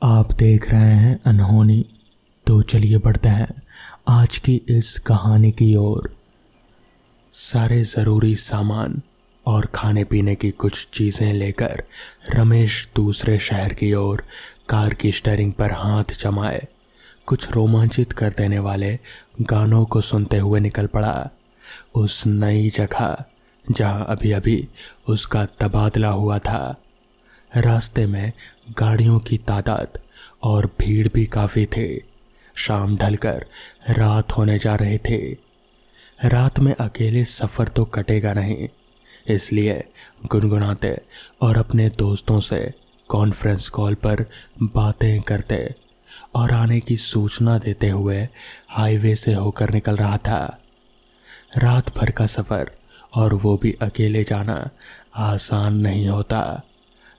आप देख रहे हैं अनहोनी। तो चलिए बढ़ते हैं आज की इस कहानी की ओर। सारे ज़रूरी सामान और खाने पीने की कुछ चीज़ें लेकर रमेश दूसरे शहर की ओर कार की स्टीयरिंग पर हाथ जमाए कुछ रोमांचित कर देने वाले गानों को सुनते हुए निकल पड़ा उस नई जगह जहां अभी अभी उसका तबादला हुआ था। रास्ते में गाड़ियों की तादाद और भीड़ भी काफ़ी थे। शाम ढलकर रात होने जा रहे थे। रात में अकेले सफ़र तो कटेगा नहीं, इसलिए गुनगुनाते और अपने दोस्तों से कॉन्फ्रेंस कॉल पर बातें करते और आने की सूचना देते हुए हाईवे से होकर निकल रहा था। रात भर का सफ़र और वो भी अकेले जाना आसान नहीं होता।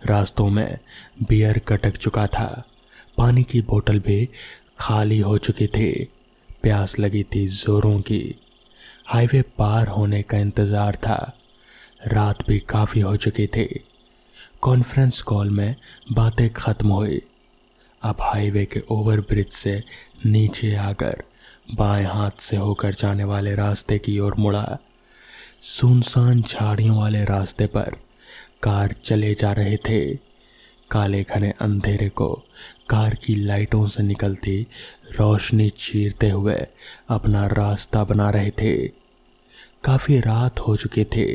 रास्तों में बियर कटक चुका था, पानी की बोतल भी खाली हो चुकी थी, प्यास लगी थी जोरों की। हाईवे पार होने का इंतज़ार था। रात भी काफ़ी हो चुकी थी। कॉन्फ्रेंस कॉल में बातें ख़त्म हुई। अब हाईवे के ओवरब्रिज से नीचे आकर बाएं हाथ से होकर जाने वाले रास्ते की ओर मुड़ा। सुनसान झाड़ियों वाले रास्ते पर कार चले जा रहे थे। काले घने अंधेरे को कार की लाइटों से निकलती रोशनी चीरते हुए अपना रास्ता बना रहे थे। काफ़ी रात हो चुकी थी।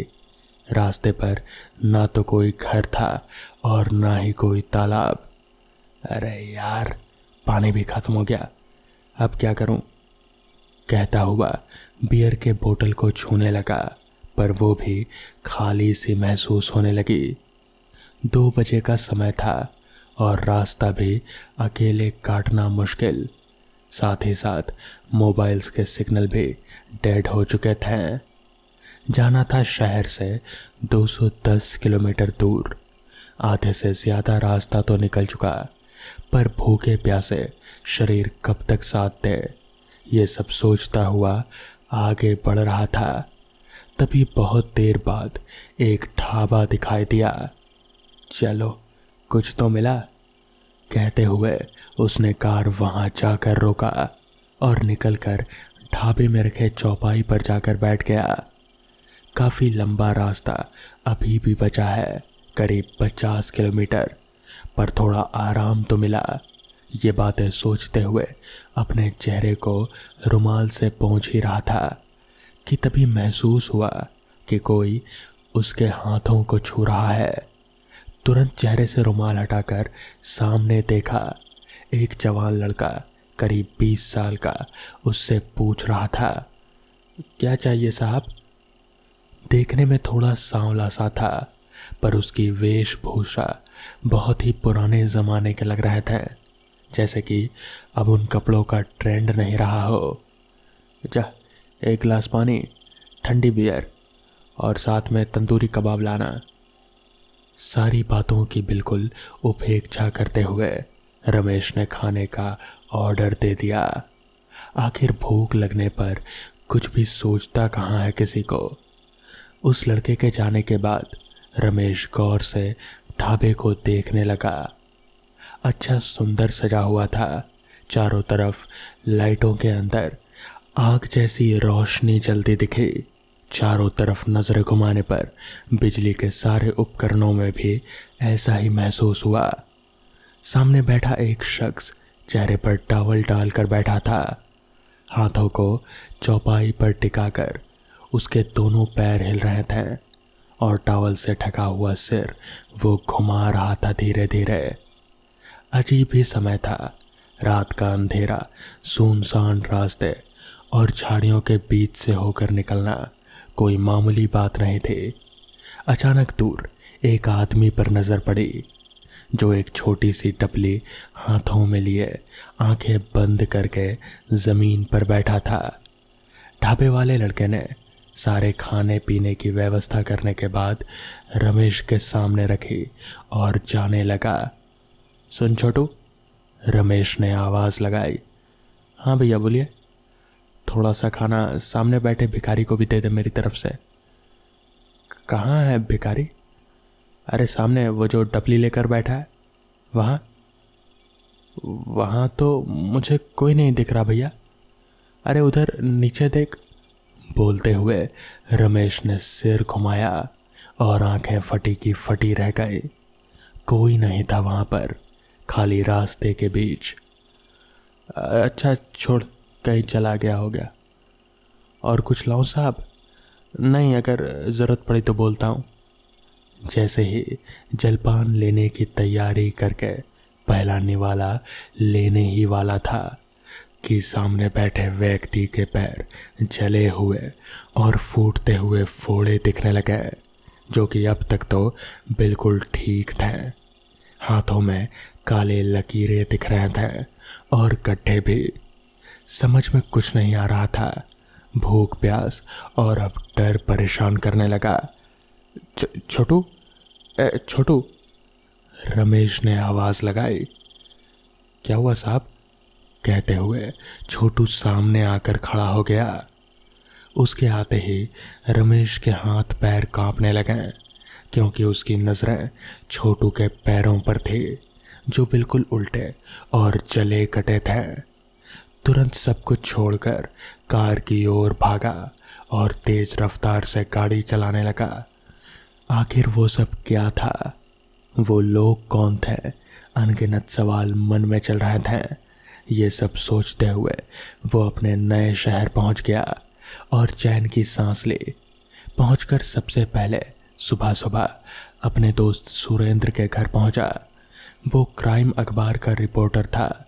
रास्ते पर ना तो कोई घर था और ना ही कोई तालाब। अरे यार, पानी भी ख़त्म हो गया, अब क्या करूं? कहता हुआ बियर के बोतल को छूने लगा, पर वो भी खाली सी महसूस होने लगी। 2 बजे का समय था और रास्ता भी अकेले काटना मुश्किल। साथ ही साथ मोबाइल्स के सिग्नल भी डेड हो चुके थे। जाना था शहर से 210 किलोमीटर दूर। आधे से ज़्यादा रास्ता तो निकल चुका, पर भूखे प्यासे शरीर कब तक साथ दे, ये सब सोचता हुआ आगे बढ़ रहा था। तभी बहुत देर बाद एक ढाबा दिखाई दिया। चलो, कुछ तो मिला, कहते हुए उसने कार वहां जाकर रोका और निकलकर ढाबे में रखे चौपाई पर जाकर बैठ गया। काफ़ी लंबा रास्ता अभी भी बचा है, करीब 50 किलोमीटर, पर थोड़ा आराम तो मिला। ये बातें सोचते हुए अपने चेहरे को रुमाल से पोंछ ही रहा था कि तभी महसूस हुआ कि कोई उसके हाथों को छू रहा है। तुरंत चेहरे से रुमाल हटाकर सामने देखा। एक जवान लड़का करीब 20 साल का उससे पूछ रहा था, क्या चाहिए साहब? देखने में थोड़ा सांवला सा था, पर उसकी वेशभूषा बहुत ही पुराने ज़माने के लग रहे थे, जैसे कि अब उन कपड़ों का ट्रेंड नहीं रहा हो। जा, एक गिलास पानी, ठंडी बियर और साथ में तंदूरी कबाब लाना। सारी बातों की बिल्कुल उपेक्षा करते हुए रमेश ने खाने का ऑर्डर दे दिया। आखिर भूख लगने पर कुछ भी सोचता कहाँ है किसी को। उस लड़के के जाने के बाद रमेश गौर से ढाबे को देखने लगा। अच्छा सुंदर सजा हुआ था। चारों तरफ लाइटों के अंदर आग जैसी रोशनी जलती दिखी। चारों तरफ नजर घुमाने पर बिजली के सारे उपकरणों में भी ऐसा ही महसूस हुआ। सामने बैठा एक शख्स चेहरे पर टॉवल डालकर बैठा था। हाथों को चौपाई पर टिकाकर उसके दोनों पैर हिल रहे थे और टॉवल से ढका हुआ सिर वो घुमा रहा था धीरे धीरे। अजीब ही समय था। रात का अंधेरा, सुनसान रास्ते और झाड़ियों के बीच से होकर निकलना कोई मामूली बात नहीं थी। अचानक दूर एक आदमी पर नज़र पड़ी, जो एक छोटी सी टपली हाथों में लिए आंखें बंद करके ज़मीन पर बैठा था। ढाबे वाले लड़के ने सारे खाने पीने की व्यवस्था करने के बाद रमेश के सामने रखी और जाने लगा। सुन छोटू, रमेश ने आवाज़ लगाई। हाँ भैया बोलिए। थोड़ा सा खाना सामने बैठे भिखारी को भी दे दे मेरी तरफ से। कहाँ है भिखारी? अरे सामने वो जो टपली लेकर बैठा है, वहाँ। वहाँ तो मुझे कोई नहीं दिख रहा भैया। अरे उधर नीचे देख। बोलते हुए रमेश ने सिर घुमाया और आंखें फटी की फटी रह गई। कोई नहीं था वहाँ पर, खाली रास्ते के बीच। अच्छा छोड़, कहीं चला गया हो गया। और कुछ लाऊं साहब? नहीं, अगर ज़रूरत पड़ी तो बोलता हूँ। जैसे ही जलपान लेने की तैयारी करके पहला निवाला लेने ही वाला था कि सामने बैठे व्यक्ति के पैर जले हुए और फूटते हुए फोड़े दिखने लगे, जो कि अब तक तो बिल्कुल ठीक थे। हाथों में काले लकीरें दिख रहे थे और गड्ढे भी। समझ में कुछ नहीं आ रहा था। भूख प्यास और अब डर परेशान करने लगा। छोटू, छोटू, रमेश ने आवाज़ लगाई। क्या हुआ साहब? कहते हुए छोटू सामने आकर खड़ा हो गया। उसके आते ही रमेश के हाथ पैर कांपने लगे, क्योंकि उसकी नज़रें छोटू के पैरों पर थी, जो बिल्कुल उल्टे और जले कटे थे। तुरंत सब कुछ छोड़कर कार की ओर भागा और तेज रफ्तार से गाड़ी चलाने लगा। आखिर वो सब क्या था? वो लोग कौन थे? अनगिनत सवाल मन में चल रहे थे। ये सब सोचते हुए वो अपने नए शहर पहुंच गया और चैन की सांस ली। पहुंचकर सबसे पहले सुबह सुबह अपने दोस्त सुरेंद्र के घर पहुंचा। वो क्राइम अखबार का रिपोर्टर था।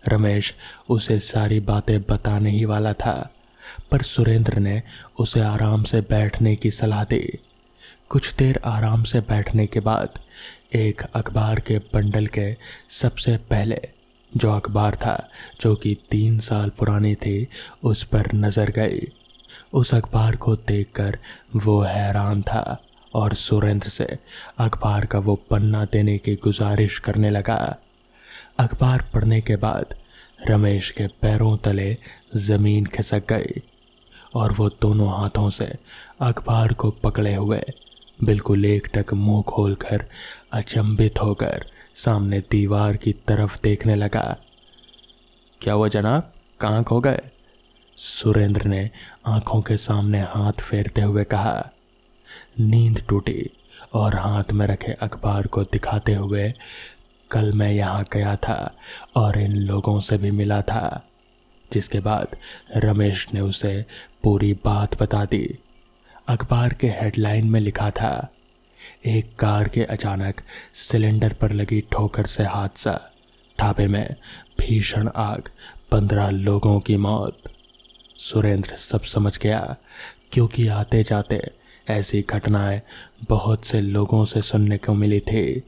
रमेश उसे सारी बातें बताने ही वाला था, पर सुरेंद्र ने उसे आराम से बैठने की सलाह दी। कुछ देर आराम से बैठने के बाद एक अखबार के बंडल के सबसे पहले जो अखबार था, जो कि 3 साल पुरानी थी, उस पर नजर गई। उस अखबार को देखकर वो हैरान था और सुरेंद्र से अखबार का वो पन्ना देने की गुजारिश करने लगा। अखबार पढ़ने के बाद रमेश के पैरों तले जमीन खिसक गई और वो दोनों हाथों से अखबार को पकड़े हुए बिल्कुल एकटक मुंह खोलकर अचंभित होकर सामने दीवार की तरफ देखने लगा। क्या हुआ जनाब, कहाँ खो गए? सुरेंद्र ने आंखों के सामने हाथ फेरते हुए कहा। नींद टूटी और हाथ में रखे अखबार को दिखाते हुए, कल मैं यहाँ गया था और इन लोगों से भी मिला था। जिसके बाद रमेश ने उसे पूरी बात बता दी। अखबार के हेडलाइन में लिखा था, एक कार के अचानक सिलेंडर पर लगी ठोकर से हादसा, ढाबे में भीषण आग, 15 लोगों की मौत। सुरेंद्र सब समझ गया, क्योंकि आते जाते ऐसी घटनाएं बहुत से लोगों से सुनने को मिली थी।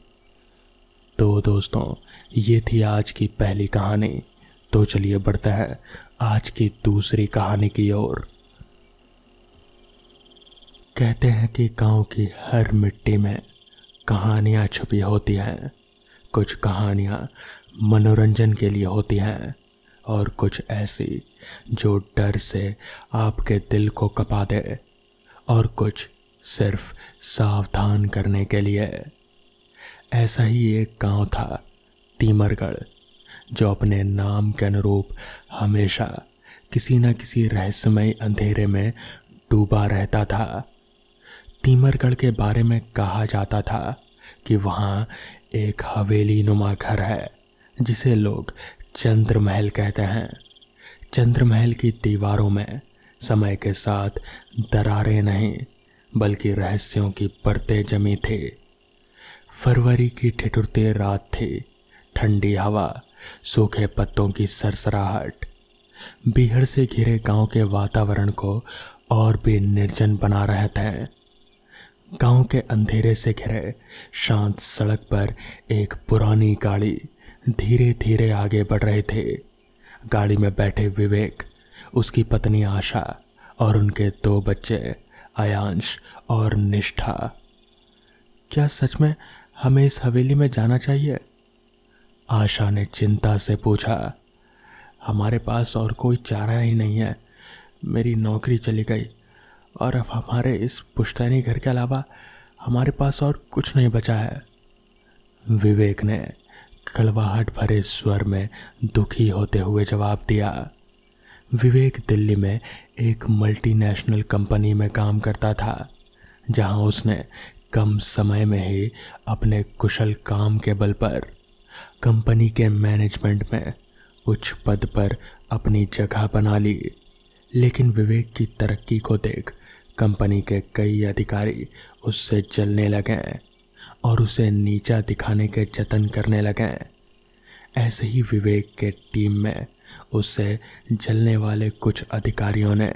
तो दोस्तों, ये थी आज की पहली कहानी। तो चलिए बढ़ते हैं आज की दूसरी कहानी की ओर। कहते हैं कि गांव की हर मिट्टी में कहानियां छुपी होती हैं। कुछ कहानियां मनोरंजन के लिए होती हैं और कुछ ऐसी जो डर से आपके दिल को कपा दे, और कुछ सिर्फ सावधान करने के लिए। ऐसा ही एक गांव था, तीमरगढ़, जो अपने नाम के अनुरूप हमेशा किसी न किसी रहस्यमय अंधेरे में डूबा रहता था। तीमरगढ़ के बारे में कहा जाता था कि वहाँ एक हवेली नुमा घर है, जिसे लोग चंद्रमहल कहते हैं। चंद्रमहल की दीवारों में समय के साथ दरारें नहीं, बल्कि रहस्यों की परतें जमी थी। फरवरी की ठिठुरती रात थी। ठंडी हवा, सूखे पत्तों की सरसराहट बीहड़ से घिरे गांव के वातावरण को और भी निर्जन बना रहे थे। गांव के अंधेरे से घिरे शांत सड़क पर एक पुरानी गाड़ी धीरे धीरे आगे बढ़ रही थी। गाड़ी में बैठे विवेक, उसकी पत्नी आशा और उनके 2 बच्चे आयांश और निष्ठा। क्या सच में हमें इस हवेली में जाना चाहिए? आशा ने चिंता से पूछा। हमारे पास और कोई चारा ही नहीं है। मेरी नौकरी चली गई और अब हमारे इस पुश्तैनी घर के अलावा हमारे पास और कुछ नहीं बचा है। विवेक ने कड़वाहट भरे स्वर में दुखी होते हुए जवाब दिया। विवेक दिल्ली में एक मल्टीनेशनल कंपनी में काम करता था, जहां उसने कम समय में ही अपने कुशल काम के बल पर कंपनी के मैनेजमेंट में उच्च पद पर अपनी जगह बना ली। लेकिन विवेक की तरक्की को देख कंपनी के कई अधिकारी उससे जलने लगे और उसे नीचा दिखाने के जतन करने लगे। ऐसे ही विवेक के टीम में उससे जलने वाले कुछ अधिकारियों ने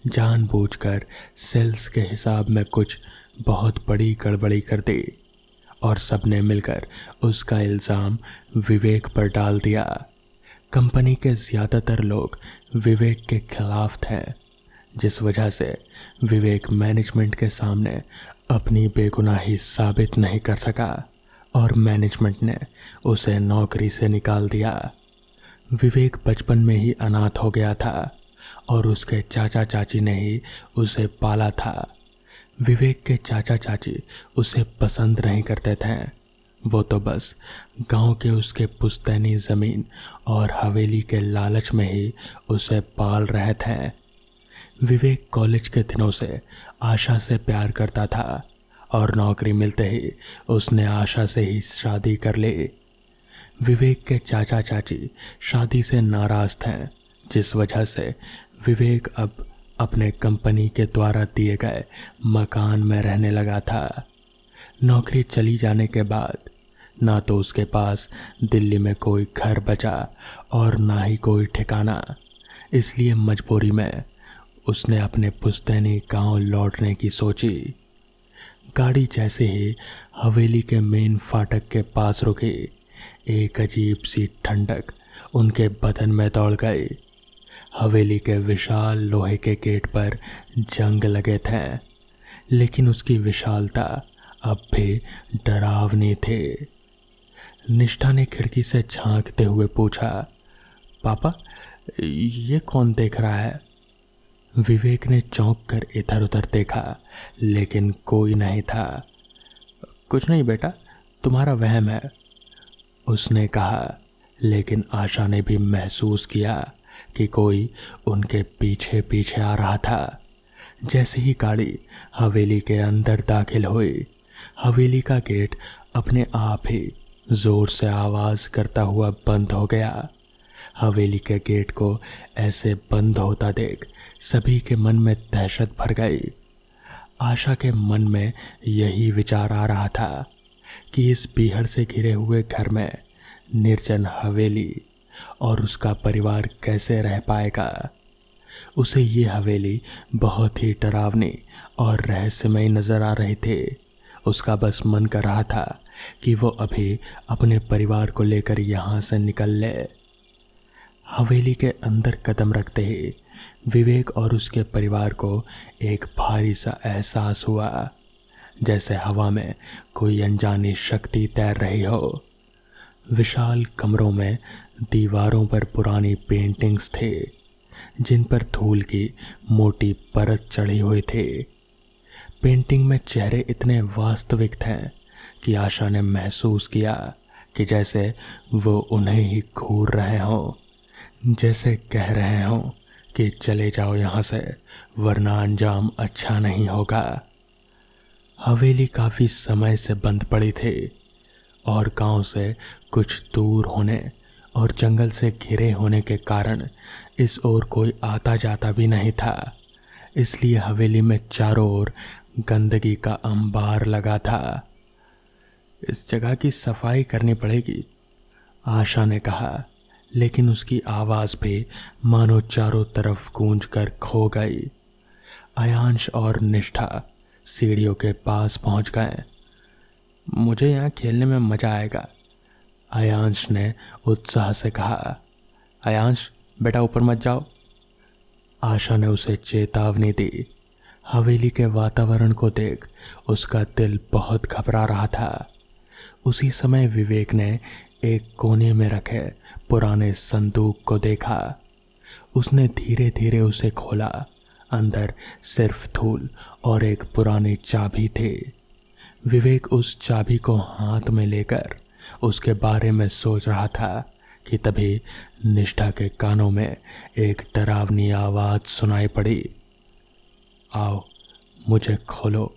जानबूझकर सेल्स के हिसाब में कुछ बहुत बड़ी गड़बड़ी कर दी और सबने मिलकर उसका इल्ज़ाम विवेक पर डाल दिया। कंपनी के ज़्यादातर लोग विवेक के खिलाफ थे, जिस वजह से विवेक मैनेजमेंट के सामने अपनी बेगुनाही साबित नहीं कर सका और मैनेजमेंट ने उसे नौकरी से निकाल दिया। विवेक बचपन में ही अनाथ हो गया था और उसके चाचा चाची ने ही उसे पाला था। विवेक के चाचा चाची उसे पसंद नहीं करते थे, वो तो बस गांव के उसके पुश्तैनी ज़मीन और हवेली के लालच में ही उसे पाल रहे थे। विवेक कॉलेज के दिनों से आशा से प्यार करता था और नौकरी मिलते ही उसने आशा से ही शादी कर ली। विवेक के चाचा चाची शादी से नाराज़ थे, जिस वजह से विवेक अब अपने कंपनी के द्वारा दिए गए मकान में रहने लगा था। नौकरी चली जाने के बाद ना तो उसके पास दिल्ली में कोई घर बचा और ना ही कोई ठिकाना, इसलिए मजबूरी में उसने अपने पुश्तैनी गांव लौटने की सोची। गाड़ी जैसे ही हवेली के मेन फाटक के पास रुकी, एक अजीब सी ठंडक उनके बदन में दौड़ गई। हवेली के विशाल लोहे के गेट पर जंग लगे थे, लेकिन उसकी विशालता अब भी डरावनी थी। निष्ठा ने खिड़की से झांकते हुए पूछा, पापा ये कौन देख रहा है? विवेक ने चौंक कर इधर उधर देखा, लेकिन कोई नहीं था। कुछ नहीं बेटा, तुम्हारा वहम है, उसने कहा। लेकिन आशा ने भी महसूस किया कि कोई उनके पीछे पीछे आ रहा था। जैसे ही गाड़ी हवेली के अंदर दाखिल हुई, हवेली का गेट अपने आप ही जोर से आवाज करता हुआ बंद हो गया। हवेली के गेट को ऐसे बंद होता देख सभी के मन में दहशत भर गई। आशा के मन में यही विचार आ रहा था कि इस बीहड़ से घिरे हुए घर में निर्जन हवेली और उसका परिवार कैसे रह पाएगा। उसे ये हवेली बहुत ही डरावनी और रहस्यमय नजर आ रही थी। उसका बस मन कर रहा था कि वो अभी अपने परिवार को लेकर यहाँ से निकल ले। हवेली के अंदर कदम रखते ही विवेक और उसके परिवार को एक भारी सा एहसास हुआ, जैसे हवा में कोई अनजानी शक्ति तैर रही हो। विशाल कमरों में दीवारों पर पुरानी पेंटिंग्स थे, जिन पर धूल की मोटी परत चढ़ी हुई थी। पेंटिंग में चेहरे इतने वास्तविक थे कि आशा ने महसूस किया कि जैसे वो उन्हें ही घूर रहे हों, जैसे कह रहे हों कि चले जाओ यहाँ से, वरना अंजाम अच्छा नहीं होगा। हवेली काफ़ी समय से बंद पड़ी थी और गांव से कुछ दूर होने और जंगल से घिरे होने के कारण इस ओर कोई आता जाता भी नहीं था। इसलिए हवेली में चारों ओर गंदगी का अंबार लगा था। इस जगह की सफाई करनी पड़ेगी, आशा ने कहा, लेकिन उसकी आवाज़ भी मानो चारों तरफ गूंज कर खो गई। आयांश और निष्ठा सीढ़ियों के पास पहुंच गए। मुझे यहाँ खेलने में मज़ा आएगा, आयांश ने उत्साह से कहा। आयांश बेटा ऊपर मत जाओ, आशा ने उसे चेतावनी दी। हवेली के वातावरण को देख उसका दिल बहुत घबरा रहा था। उसी समय विवेक ने एक कोने में रखे पुराने संदूक को देखा। उसने धीरे धीरे उसे खोला। अंदर सिर्फ धूल और एक पुरानी चाबी थी। विवेक उस चाबी को हाथ में लेकर उसके बारे में सोच रहा था कि तभी निष्ठा के कानों में एक डरावनी आवाज सुनाई पड़ी। आओ, मुझे खोलो।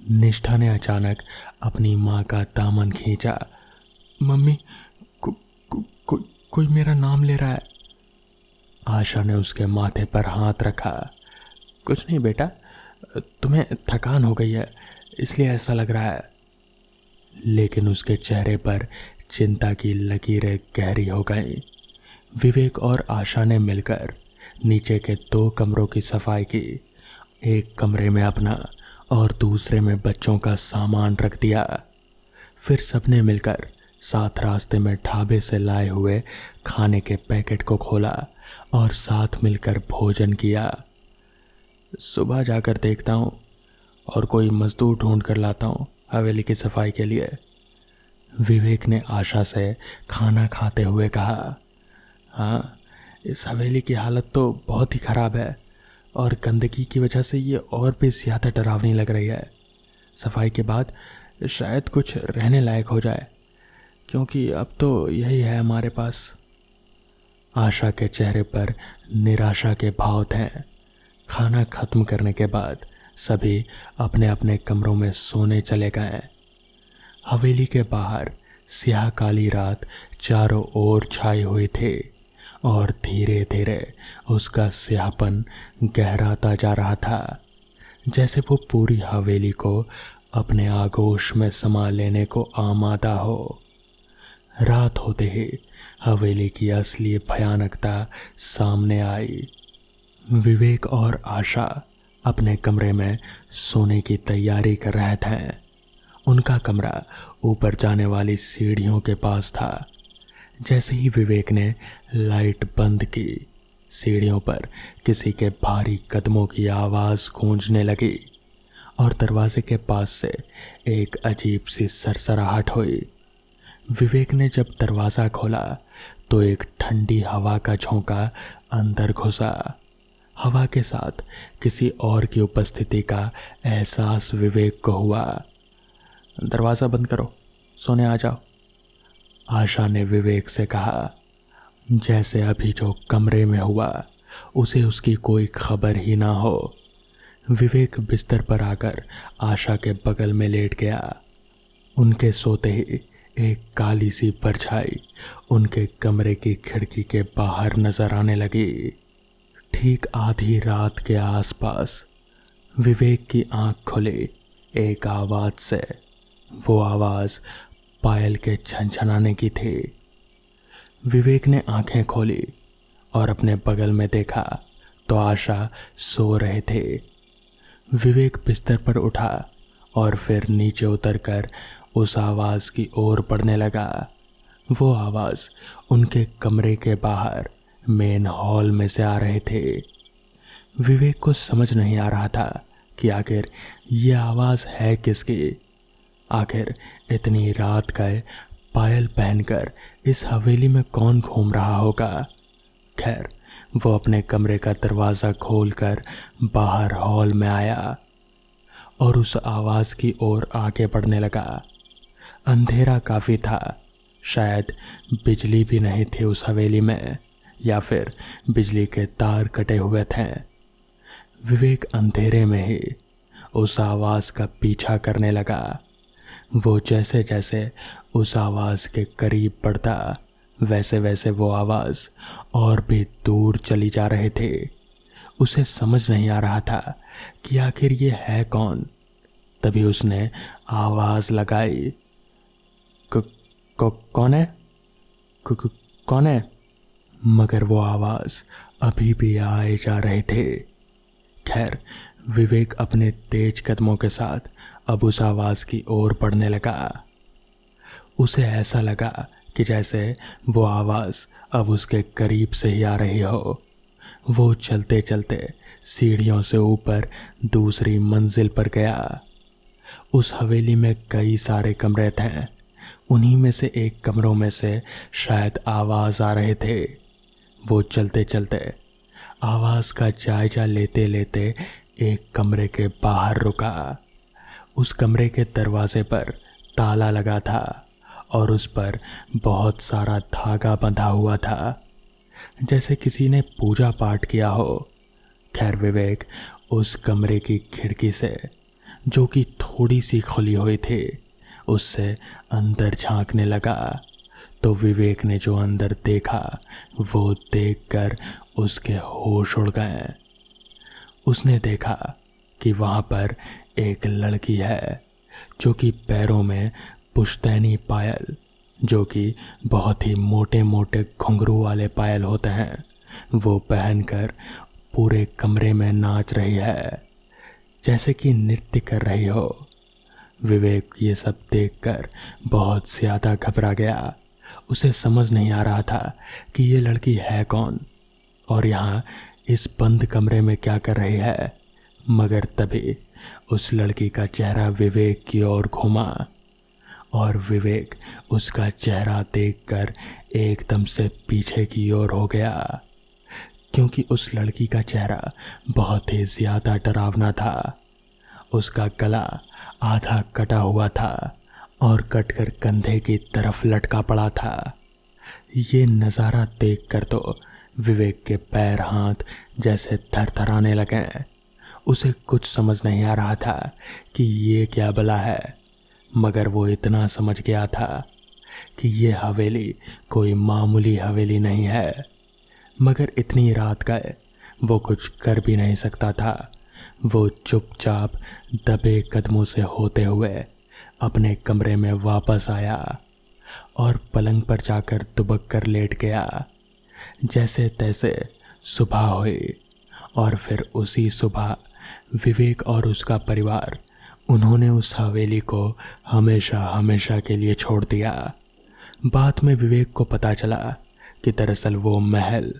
निष्ठा ने अचानक अपनी माँ का दामन खींचा। मम्मी, कोई मेरा नाम ले रहा है। आशा ने उसके माथे पर हाथ रखा। कुछ नहीं बेटा, तुम्हें थकान हो गई है इसलिए ऐसा लग रहा है। लेकिन उसके चेहरे पर चिंता की लकीरें गहरी हो गईं। विवेक और आशा ने मिलकर नीचे के 2 कमरों की सफाई की। एक कमरे में अपना और दूसरे में बच्चों का सामान रख दिया। फिर सबने मिलकर साथ रास्ते में ढाबे से लाए हुए खाने के पैकेट को खोला और साथ मिलकर भोजन किया। सुबह जाकर देखता हूँ और कोई मजदूर ढूंढ कर लाता हूँ हवेली की सफाई के लिए, विवेक ने आशा से खाना खाते हुए कहा। हाँ, इस हवेली की हालत तो बहुत ही ख़राब है और गंदगी की वजह से ये और भी ज़्यादा डरावनी लग रही है। सफाई के बाद शायद कुछ रहने लायक हो जाए, क्योंकि अब तो यही है हमारे पास। आशा के चेहरे पर निराशा के भाव थे। खाना खत्म करने के बाद सभी अपने अपने कमरों में सोने चले गए। हवेली के बाहर स्याह काली रात चारों ओर छाई हुई थी और धीरे धीरे उसका स्याहपन गहराता जा रहा था, जैसे वो पूरी हवेली को अपने आगोश में समा लेने को आमादा हो। रात होते ही हवेली की असली भयानकता सामने आई। विवेक और आशा अपने कमरे में सोने की तैयारी कर रहे थे। उनका कमरा ऊपर जाने वाली सीढ़ियों के पास था। जैसे ही विवेक ने लाइट बंद की, सीढ़ियों पर किसी के भारी कदमों की आवाज़ गूंजने लगी और दरवाजे के पास से एक अजीब सी सरसराहट हुई। विवेक ने जब दरवाज़ा खोला तो एक ठंडी हवा का झोंका अंदर घुसा। हवा के साथ किसी और की उपस्थिति का एहसास विवेक को हुआ। दरवाज़ा बंद करो, सोने आ जाओ, आशा ने विवेक से कहा। जैसे अभी जो कमरे में हुआ उसे उसकी कोई खबर ही ना हो। विवेक बिस्तर पर आकर आशा के बगल में लेट गया। उनके सोते ही एक काली सी परछाई उनके कमरे की खिड़की के बाहर नजर आने लगी। ठीक आधी रात के आसपास विवेक की आंख खुली एक आवाज से। वो आवाज पायल के छनछनाने की थी। विवेक ने आंखें खोली और अपने बगल में देखा तो आशा सो रहे थे। विवेक बिस्तर पर उठा और फिर नीचे उतरकर उस आवाज की ओर बढ़ने लगा। वो आवाज उनके कमरे के बाहर मेन हॉल में से आ रहे थे। विवेक को समझ नहीं आ रहा था कि आखिर ये आवाज है किसकी। आखिर इतनी रात गए पायल पहनकर इस हवेली में कौन घूम रहा होगा। खैर, वो अपने कमरे का दरवाज़ा खोलकर बाहर हॉल में आया और उस आवाज़ की ओर आगे बढ़ने लगा। अंधेरा काफ़ी था, शायद बिजली भी नहीं थी उस हवेली में, या फिर बिजली के तार कटे हुए थे। विवेक अंधेरे में ही उस आवाज़ का पीछा करने लगा। वो जैसे जैसे उस आवाज़ के करीब बढ़ता वैसे वैसे वो आवाज़ और भी दूर चली जा रहे थे। उसे समझ नहीं आ रहा था कि आखिर ये है कौन। तभी उसने आवाज़ लगाई, कौन है? कौन है? मगर वो आवाज़ अभी भी आए जा रहे थे। खैर, विवेक अपने तेज कदमों के साथ अब उस आवाज़ की ओर बढ़ने लगा। उसे ऐसा लगा कि जैसे वो आवाज़ अब उसके करीब से ही आ रही हो। वो चलते चलते सीढ़ियों से ऊपर दूसरी मंजिल पर गया। उस हवेली में कई सारे कमरे थे। उन्हीं में से एक कमरों में से शायद आवाज़ आ रहे थे। वो चलते चलते आवाज़ का जायजा लेते लेते एक कमरे के बाहर रुका। उस कमरे के दरवाजे पर ताला लगा था और उस पर बहुत सारा धागा बंधा हुआ था, जैसे किसी ने पूजा पाठ किया हो। खैर विवेक उस कमरे की खिड़की से, जो कि थोड़ी सी खुली हुई थी, उससे अंदर झांकने लगा। तो विवेक ने जो अंदर देखा वो देखकर उसके होश उड़ गए। उसने देखा कि वहां पर एक लड़की है जो कि पैरों में पुश्तैनी पायल, जो कि बहुत ही मोटे मोटे घुंघरू वाले पायल होते हैं, वो पहनकर पूरे कमरे में नाच रही है, जैसे कि नृत्य कर रही हो। विवेक ये सब देखकर बहुत ज़्यादा घबरा गया। उसे समझ नहीं आ रहा था कि ये लड़की है कौन और यहाँ इस बंद कमरे में क्या कर रही है। मगर तभी उस लड़की का चेहरा विवेक की ओर घूमा और विवेक उसका चेहरा देखकर एकदम से पीछे की ओर हो गया, क्योंकि उस लड़की का चेहरा बहुत ही ज़्यादा डरावना था। उसका गला आधा कटा हुआ था और कटकर कंधे की तरफ लटका पड़ा था। ये नज़ारा देखकर तो विवेक के पैर हाथ जैसे थरथराने लगे। उसे कुछ समझ नहीं आ रहा था कि ये क्या भला है, मगर वो इतना समझ गया था कि ये हवेली कोई मामूली हवेली नहीं है। मगर इतनी रात गए वो कुछ कर भी नहीं सकता था। वो चुपचाप दबे कदमों से होते हुए अपने कमरे में वापस आया और पलंग पर जाकर दुबक कर लेट गया। जैसे तैसे सुबह हुई और फिर उसी सुबह विवेक और उसका परिवार, उन्होंने उस हवेली को हमेशा हमेशा के लिए छोड़ दिया। बाद में विवेक को पता चला कि दरअसल वो महल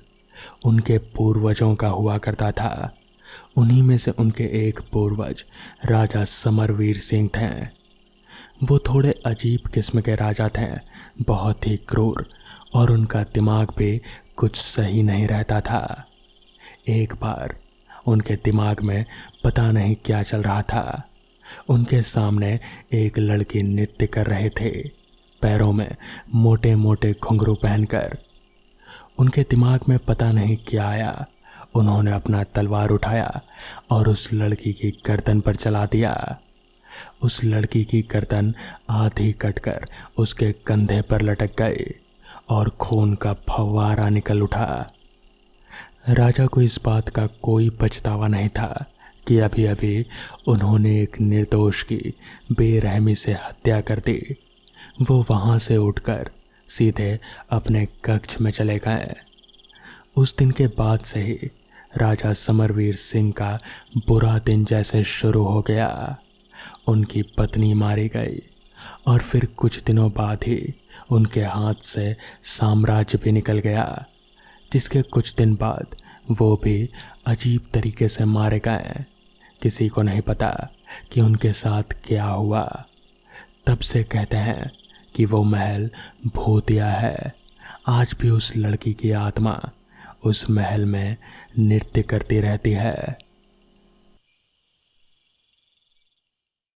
उनके पूर्वजों का हुआ करता था। उन्हीं में से उनके एक पूर्वज राजा समरवीर सिंह थे। वो थोड़े अजीब किस्म के राजा थे, बहुत ही क्रूर, और उनका दिमाग भी कुछ सही नहीं रहता था। एक बार उनके दिमाग में पता नहीं क्या चल रहा था। उनके सामने एक लड़की नृत्य कर रहे थे, पैरों में मोटे मोटे घुंघरू पहनकर। उनके दिमाग में पता नहीं क्या आया, उन्होंने अपना तलवार उठाया और उस लड़की की गर्दन पर चला दिया। उस लड़की की गर्दन आधी कटकर उसके कंधे पर लटक गई और खून का फव्वारा निकल उठा। राजा को इस बात का कोई पछतावा नहीं था कि अभी अभी उन्होंने एक निर्दोष की बेरहमी से हत्या कर दी। वो वहाँ से उठकर सीधे अपने कक्ष में चले गए। उस दिन के बाद से ही राजा समरवीर सिंह का बुरा दिन जैसे शुरू हो गया। उनकी पत्नी मारी गई और फिर कुछ दिनों बाद ही उनके हाथ से साम्राज्य भी निकल गया, जिसके कुछ दिन बाद वो भी अजीब तरीके से मारे गए। किसी को नहीं पता कि उनके साथ क्या हुआ। तब से कहते हैं कि वो महल भूतिया है। आज भी उस लड़की की आत्मा उस महल में नृत्य करती रहती है।